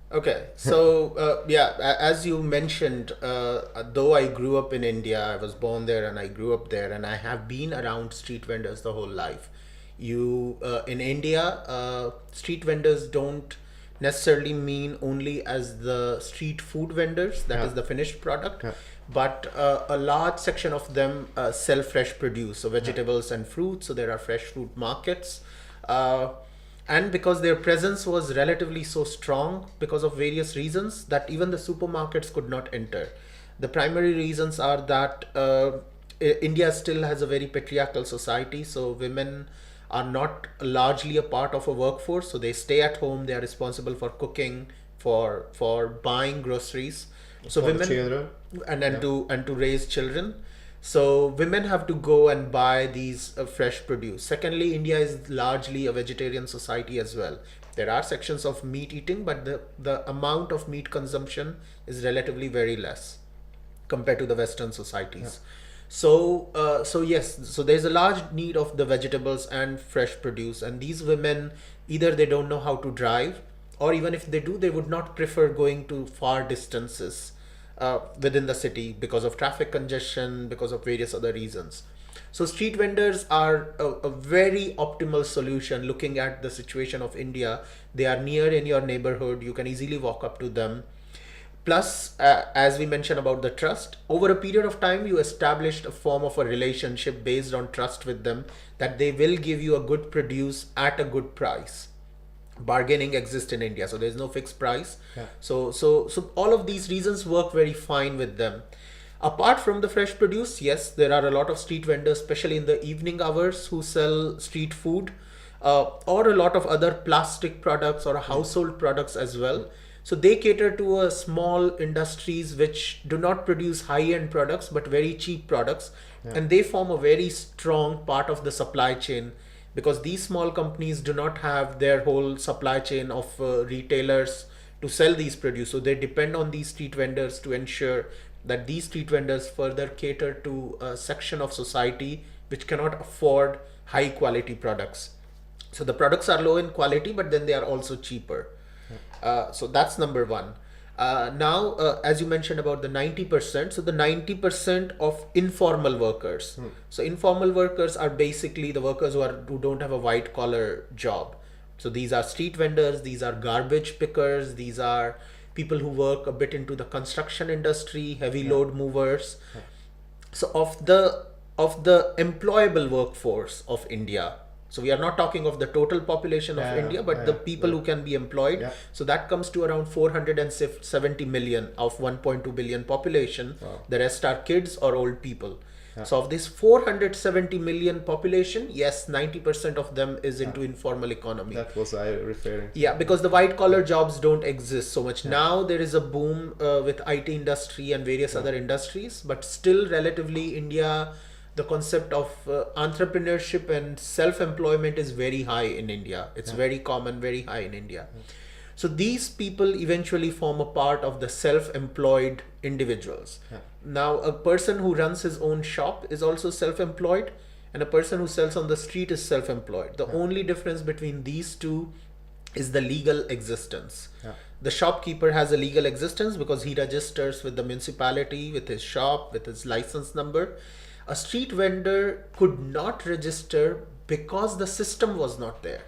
Okay, so as you mentioned, though I grew up in India, I was born there and I grew up there, and I have been around street vendors the whole life. You in India, street vendors don't necessarily mean only as the street food vendors, that Yeah. is the finished product, Yeah. but a large section of them sell fresh produce, so Yeah. vegetables and fruits. So there are fresh fruit markets. Uh, and because their presence was relatively so strong because of various reasons that even the supermarkets could not enter. The primary reasons are that India still has a very patriarchal society, so women are not largely a part of a workforce, so they stay at home, they are responsible for cooking, for buying groceries. So For the women, children. and Yeah. to raise children. So women have to go and buy these fresh produce. Secondly, India is largely a vegetarian society as well. There are sections of meat eating, but the amount of meat consumption is relatively very less compared to the Western Yeah. societies. So yes, so there's a large need of the vegetables and fresh produce, and these women, either they don't know how to drive, or even if they do, they would not prefer going to far distances within the city because of traffic congestion, because of various other reasons. So street vendors are a very optimal solution. Looking at the situation of India, they are near in your neighborhood, you can easily walk up to them. Plus, as we mentioned about the trust, over a period of time, you established a form of a relationship based on trust with them, that they will give you a good produce at a good price. Bargaining exists in India, so there's no fixed price. Yeah. So all of these reasons work very fine with them. Apart from the fresh produce, yes, there are a lot of street vendors, especially in the evening hours, who sell street food, or a lot of other plastic products or household products as well. So they cater to a small industries which do not produce high-end products but very cheap products, Yeah. and they form a very strong part of the supply chain, because these small companies do not have their whole supply chain of retailers to sell these produce. So they depend on these street vendors to ensure that these street vendors further cater to a section of society which cannot afford high quality products. So the products are low in quality, but then they are also cheaper. So that's number one. Now, as you mentioned about the 90%, so the 90% of informal workers. So informal workers are basically the workers who don't have a white collar job. So these are street vendors, these are garbage pickers, these are people who work a bit into the construction industry, heavy Yeah. load movers. So of the employable workforce of India, so we are not talking of the total population of Yeah. India, but the Yeah. people who can be employed. Yeah. So that comes to around 470 million of 1.2 billion population. Wow. The rest are kids or old people. Yeah. So of this 470 million population, yes, 90% of them is into informal economy. That was I referring to. Yeah, because the white collar jobs don't exist so much. Yeah. Now there is a boom with IT industry and various other industries, but still relatively India, the concept of entrepreneurship and self-employment is very high in India. It's very common, very high in India. So these people eventually form a part of the self-employed individuals. Yeah. Now, a person who runs his own shop is also self-employed, and a person who sells on the street is self-employed. The only difference between these two is the legal existence. Yeah. The shopkeeper has a legal existence because he registers with the municipality, with his shop, with his license number. A street vendor could not register because the system was not there.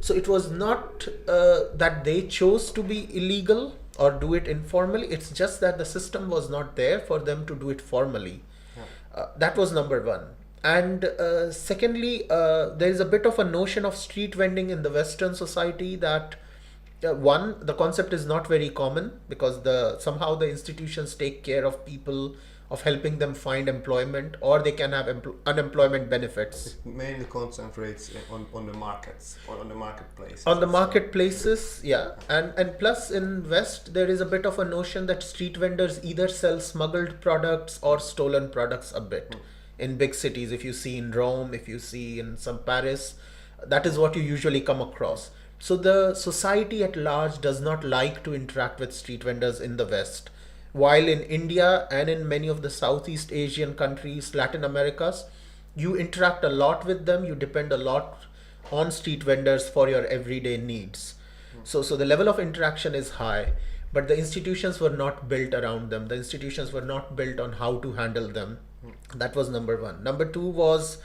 So it was not that they chose to be illegal or do it informally. It's just that the system was not there for them to do it formally. That was number one. And secondly, there is a bit of a notion of street vending in the Western society that one, the concept is not very common because the somehow the institutions take care of people, of helping them find employment, or they can have unemployment benefits. Mainly concentrates on the markets or on the marketplace. On the marketplaces, yeah. And plus in West there is a bit of a notion that street vendors either sell smuggled products or stolen products a bit. In big cities, if you see in Rome, if you see in some Paris, that is what you usually come across. So the society at large does not like to interact with street vendors in the West, while in India and in many of the Southeast Asian countries, Latin Americas, you interact a lot with them, you depend a lot on street vendors for your everyday needs. So the level of interaction is high, but the institutions were not built around them. The institutions were not built on how to handle them. That was number one. Number two was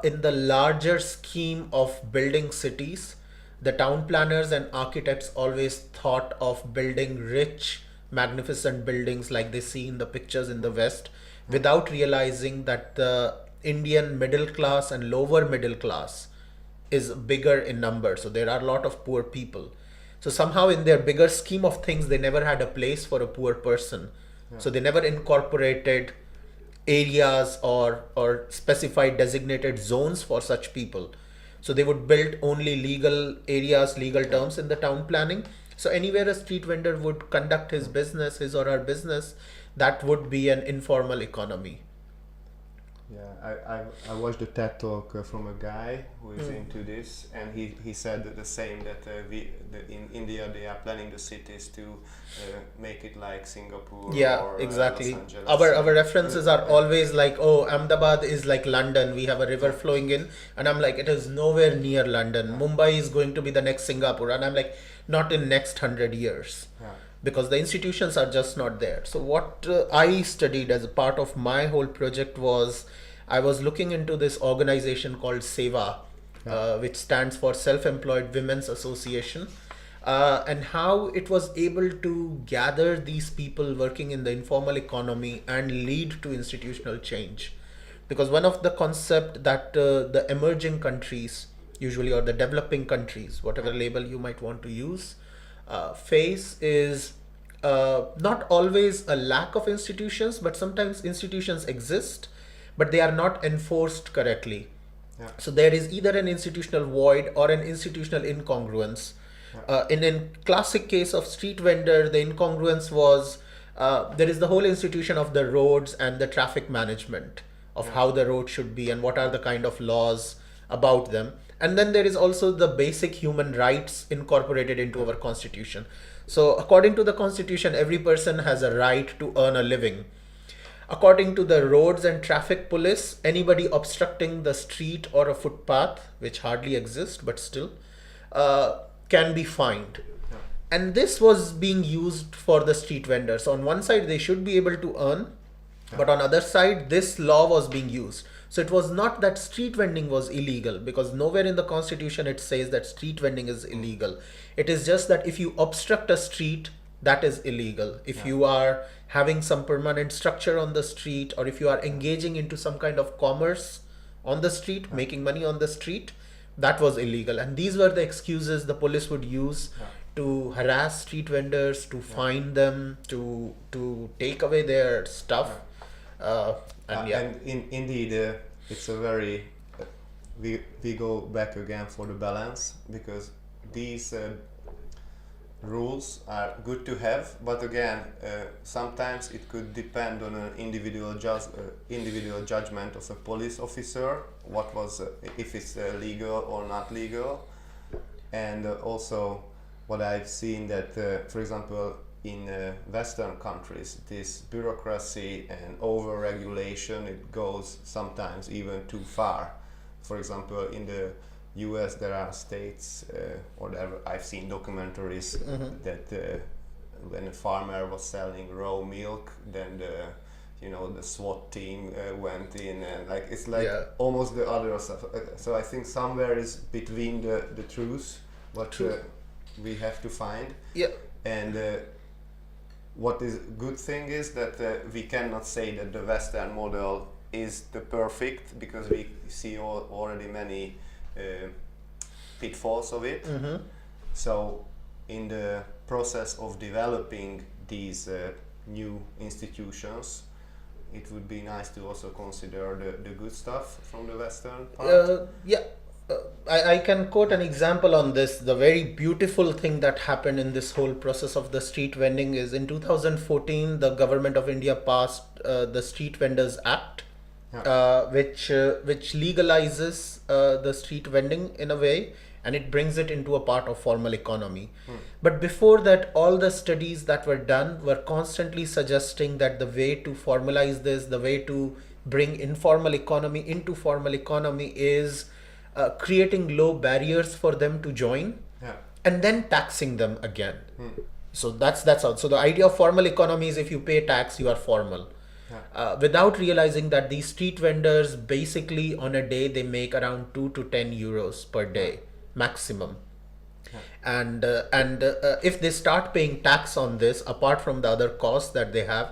in the larger scheme of building cities, the town planners and architects always thought of building rich, magnificent buildings like they see in the pictures in the West, without realizing that the Indian middle class and lower middle class is bigger in number. So there are a lot of poor people. So somehow in their bigger scheme of things, they never had a place for a poor person. So they never incorporated areas or specified designated zones for such people. So they would build only legal areas, legal terms in the town planning. So anywhere a street vendor would conduct his business, his or her business, that would be an informal economy. Yeah, I watched a TED talk from a guy who is into this, and he said the same, that in India they are planning the cities to make it like Singapore Yeah, or exactly. Los Angeles. Our references are always like, oh, Ahmedabad is like London. We have a river flowing in, and I'm like, it is nowhere near London. Mumbai is going to be the next Singapore, and I'm like, not in next 100 years. Yeah. Because the institutions are just not there. So what I studied as a part of my whole project was, I was looking into this organization called SEVA, which stands for Self-Employed Women's Association, and how it was able to gather these people working in the informal economy and lead to institutional change. Because one of the concept that the emerging countries usually, or the developing countries, whatever label you might want to use, face is not always a lack of institutions, but sometimes institutions exist, but they are not enforced correctly. Yeah. So there is either an institutional void or an institutional incongruence. In classic case of street vendor, the incongruence was there is the whole institution of the roads and the traffic management of how the road should be and what are the kind of laws about them. And then there is also the basic human rights incorporated into our constitution. So according to the constitution, every person has a right to earn a living. According to the roads and traffic police, anybody obstructing the street or a footpath, which hardly exists but still, can be fined. And this was being used for the street vendors. So on one side, they should be able to earn, but on other side, this law was being used. So it was not that street vending was illegal, because nowhere in the constitution it says that street vending is illegal. It is just that if you obstruct a street, that is illegal. If you are having some permanent structure on the street, or if you are engaging into some kind of commerce on the street, making money on the street, that was illegal. And these were the excuses the police would use to harass street vendors, to fine them, to take away their stuff. And indeed, it's a very we go back again for the balance, because these rules are good to have, but again, sometimes it could depend on an individual judgment of a police officer, what was if it's legal or not legal. And also what I've seen that for example in Western countries, this bureaucracy and over-regulation, it goes sometimes even too far. For example, in the US there are states, or I've seen documentaries that when a farmer was selling raw milk, then the SWAT team went in, and like it's like almost the other stuff. So I think somewhere is between the truth, what we have to find. And what is good thing is that we cannot say that the Western model is the perfect, because we see already many pitfalls of it. So in the process of developing these new institutions, it would be nice to also consider the good stuff from the Western part. I can quote an example on this. The very beautiful thing that happened in this whole process of the street vending is in 2014, the government of India passed the Street Vendors Act, which legalizes the street vending in a way, and it brings it into a part of formal economy. But before that, all the studies that were done were constantly suggesting that the way to formalize this, the way to bring informal economy into formal economy is creating low barriers for them to join. and then taxing them again. So that's how. So the idea of formal economy is if you pay tax, you are formal. Without realizing that these street vendors basically on a day they make around 2 to 10 euros per day maximum. And if they start paying tax on this, apart from the other costs that they have,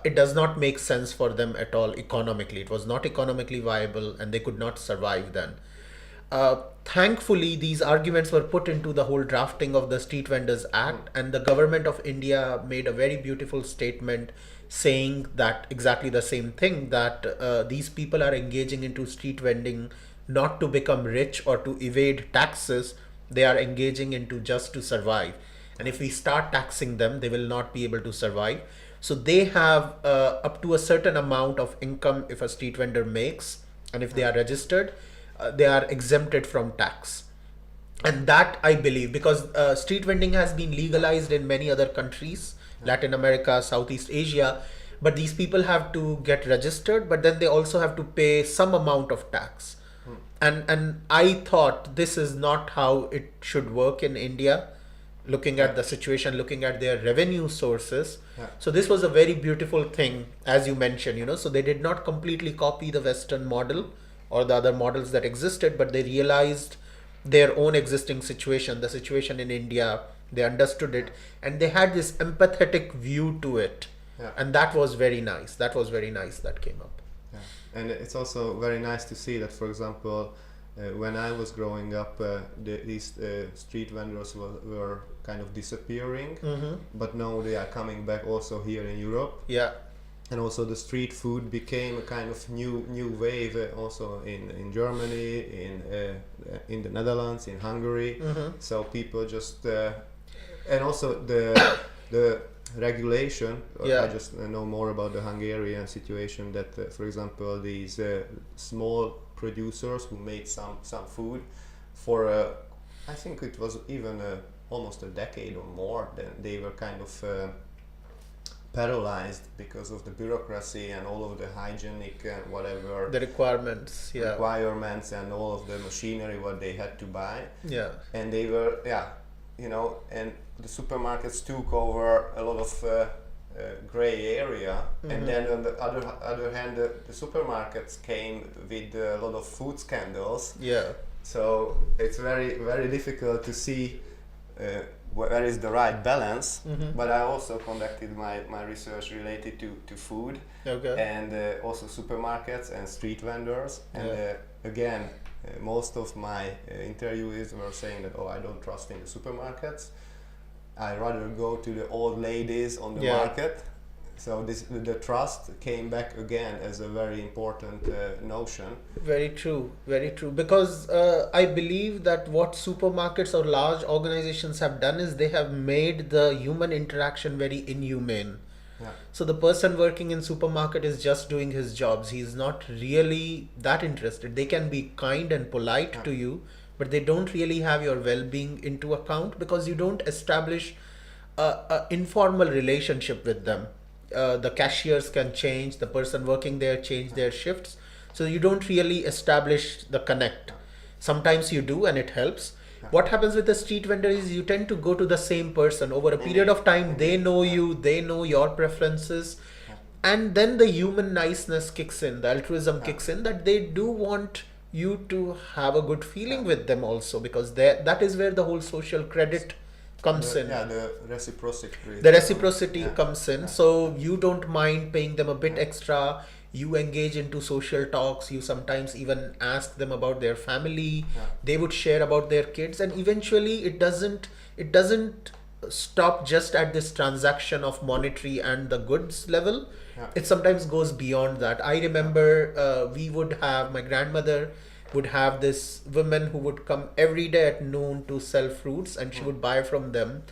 it does not make sense for them at all economically. It was not economically viable, and they could not survive then. Thankfully, these arguments were put into the whole drafting of the Street Vendors Act, and the government of India made a very beautiful statement saying that exactly the same thing, that these people are engaging into street vending not to become rich or to evade taxes. They are engaging into just to survive. And if we start taxing them, they will not be able to survive. So they have up to a certain amount of income if a street vendor makes, and if they are registered, they are exempted from tax. And that I believe, because street vending has been legalized in many other countries, Latin America, Southeast Asia, but these people have to get registered, but then they also have to pay some amount of tax. And I thought this is not how it should work in India, looking at the situation, looking at their revenue sources. So this was a very beautiful thing, as you mentioned, so they did not completely copy the Western model or the other models that existed, but they realized their own existing situation, the situation in India. They understood it, and they had this empathetic view to it. And that was very nice. That was very nice that came up. And it's also very nice to see that, for example, when I was growing up, these street vendors were kind of disappearing, but now they are coming back also here in Europe. And also the street food became a kind of new wave also in Germany, in the Netherlands, in Hungary. So people just and also the regulation. I just know more about the Hungarian situation, that for example these small producers who made some food for I think it was even almost a decade or more, then they were kind of paralyzed because of the bureaucracy and all of the hygienic and whatever the requirements and all of the machinery what they had to buy. And they were and the supermarkets took over a lot of gray area, and then on the other hand the supermarkets came with a lot of food scandals. So it's very, very difficult to see where is the right balance. But I also conducted my research related to food and also supermarkets and street vendors. And again, most of my interviewees were saying that, I don't trust in the supermarkets. I rather go to the old ladies on the market. So the trust came back again as a very important notion. Very true, very true. Because I believe that what supermarkets or large organizations have done is they have made the human interaction very inhumane. So the person working in supermarket is just doing his jobs. He's not really that interested. They can be kind and polite to you, but they don't really have your well-being into account, because you don't establish a informal relationship with them. The cashiers can change, the person working there change their shifts, so you don't really establish the connect. Sometimes you do, and it helps. What happens with the street vendor is you tend to go to the same person over a period of time. They know you, they know your preferences, and then the human niceness kicks in, the altruism kicks in, that they do want you to have a good feeling with them also, because that is where the whole social credit comes in. The reciprocity. The reciprocity comes in. So you don't mind paying them a bit extra. You engage into social talks. You sometimes even ask them about their family. They would share about their kids, and eventually it doesn't stop just at this transaction of monetary and the goods level. It sometimes goes beyond that. I remember my grandmother would have this woman who would come every day at noon to sell fruits, and she would buy from them.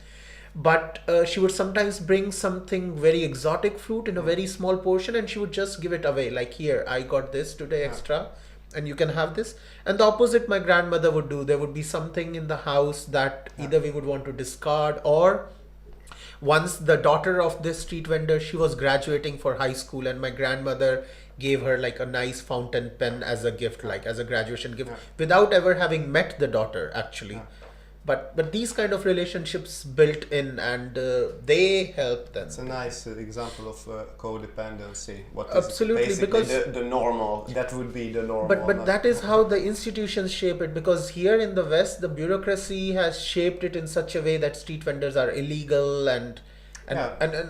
But she would sometimes bring something very exotic fruit in a very small portion, and she would just give it away, like, here, I got this today extra, and you can have this. And the opposite my grandmother would do. There would be something in the house that either we would want to discard, or once the daughter of this street vendor, she was graduating for high school, and my grandmother gave her like a nice fountain pen as a gift, like as a graduation gift, without ever having met the daughter actually. but these kind of relationships built in, and they help them. It's a nice example of codependency. What is Absolutely, basically because the normal? That would be the normal. but that is how the institutions shape it, because here in the West the bureaucracy has shaped it in such a way that street vendors are illegal, and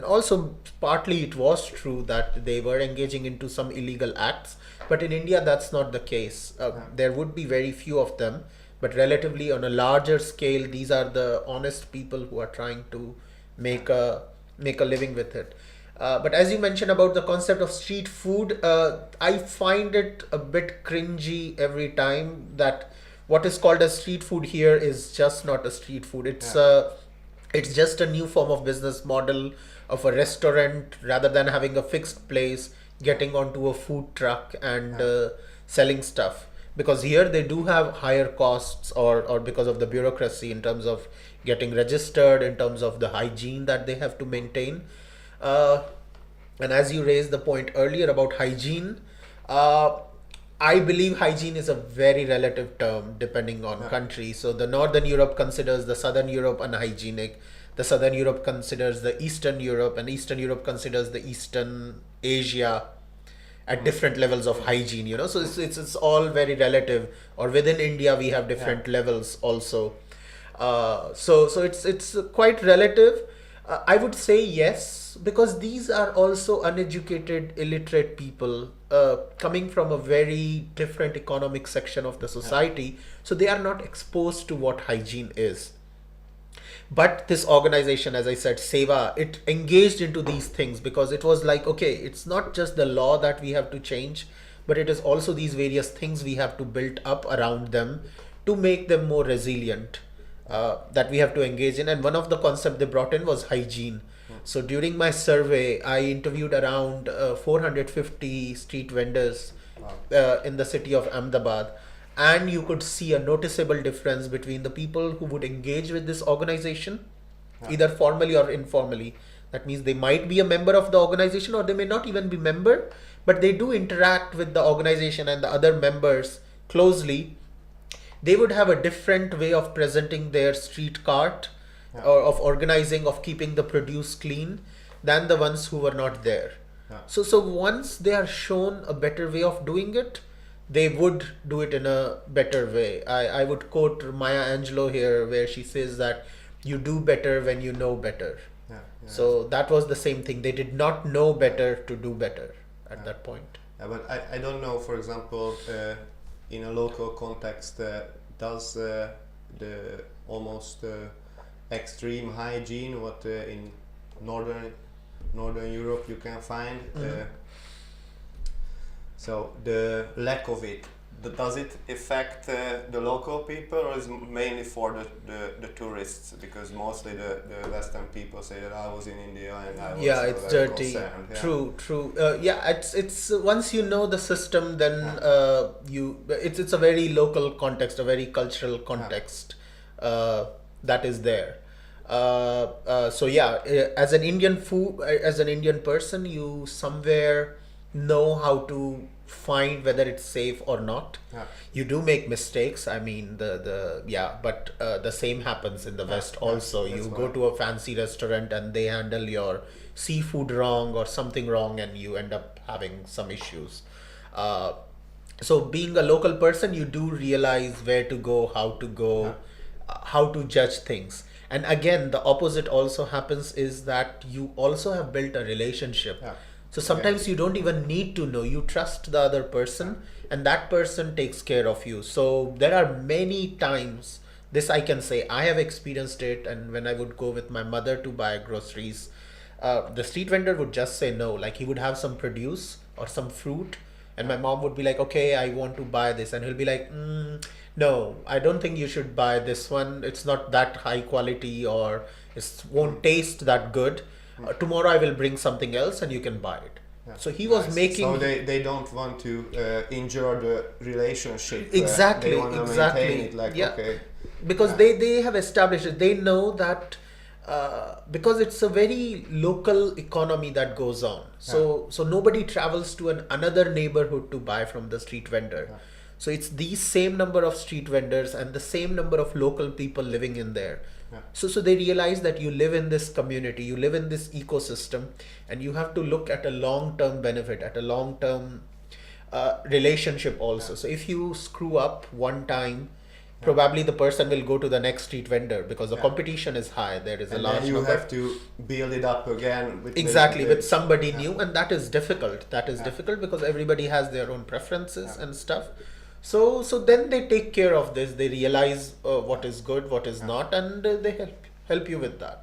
also partly it was true that they were engaging into some illegal acts, but in India that's not the case. There would be very few of them, but relatively on a larger scale these are the honest people who are trying to make a living with it. But as you mentioned about the concept of street food, I find it a bit cringy every time that what is called as street food here is just not a street food. It's just a new form of business model of a restaurant, rather than having a fixed place, getting onto a food truck and selling stuff. Because here they do have higher costs, or because of the bureaucracy in terms of getting registered, in terms of the hygiene that they have to maintain. Uh, and as you raised the point earlier about hygiene, uh, I believe hygiene is a very relative term depending on country. So the Northern Europe considers the Southern Europe unhygienic. The Southern Europe considers the Eastern Europe, and Eastern Europe considers the Eastern Asia at different levels of hygiene. So it's all very relative. Or within India we have different levels also. So it's quite relative. I would say yes, because these are also uneducated, illiterate people coming from a very different economic section of the society, so they are not exposed to what hygiene is. But this organization, as I said, Seva, it engaged into these things because it was like, okay, it's not just the law that we have to change, but it is also these various things we have to build up around them to make them more resilient, that we have to engage in. And one of the concepts they brought in was hygiene. So during my survey, I interviewed around 450 street vendors in the city of Ahmedabad, and you could see a noticeable difference between the people who would engage with this organization, either formally or informally. That means they might be a member of the organization, or they may not even be member, but they do interact with the organization and the other members closely. They would have a different way of presenting their street cart, or of organizing, of keeping the produce clean, than the ones who were not there. So once they are shown a better way of doing it, they would do it in a better way. I would quote Maya Angelou here, where she says that you do better when you know better. So that was the same thing. They did not know better to do better at that point. But I don't know, for example, in a local context, does the almost extreme hygiene what in northern Europe you can find, so the lack of it, does it affect the local people, or is mainly for the tourists? Because mostly the Western people say that I was in India and I was It's very dirty. concerned. True. It's once you know the system, then it's a very local context, a very cultural context that is there. As an Indian person, you somewhere know how to find whether it's safe or not. You do make mistakes. I mean, but the same happens in the West also. You go to a fancy restaurant and they handle your seafood wrong or something wrong, and you end up having some issues. So being a local person, you do realize where to go, how to judge things. And again, the opposite also happens, is that you also have built a relationship. So sometimes you don't even need to know. You trust the other person, and that person takes care of you. So there are many times, this I can say, I have experienced it. And when I would go with my mother to buy groceries, the street vendor would just say no. Like, he would have some produce or some fruit, and my mom would be like, okay, I want to buy this. And he'll be like, no, I don't think you should buy this one. It's not that high quality, or it won't taste that good. Tomorrow I will bring something else and you can buy it. So he was making. So they don't want to injure the relationship. Exactly. They want to maintain it. Okay. Because they have established it. They know that because it's a very local economy that goes on. So nobody travels to another neighborhood to buy from the street vendor. So it's these same number of street vendors and the same number of local people living in there. Yeah. So they realize that you live in this community, you live in this ecosystem, and you have to look at a long-term benefit, at a long-term relationship also. So if you screw up one time, probably the person will go to the next street vendor because the competition is high. There is a And large then you number. have to build it up again with Exactly, with somebody new, and that is difficult. That is difficult because everybody has their own preferences and stuff. So then they take care of this. They realize what is good, what is not, and they help you with that.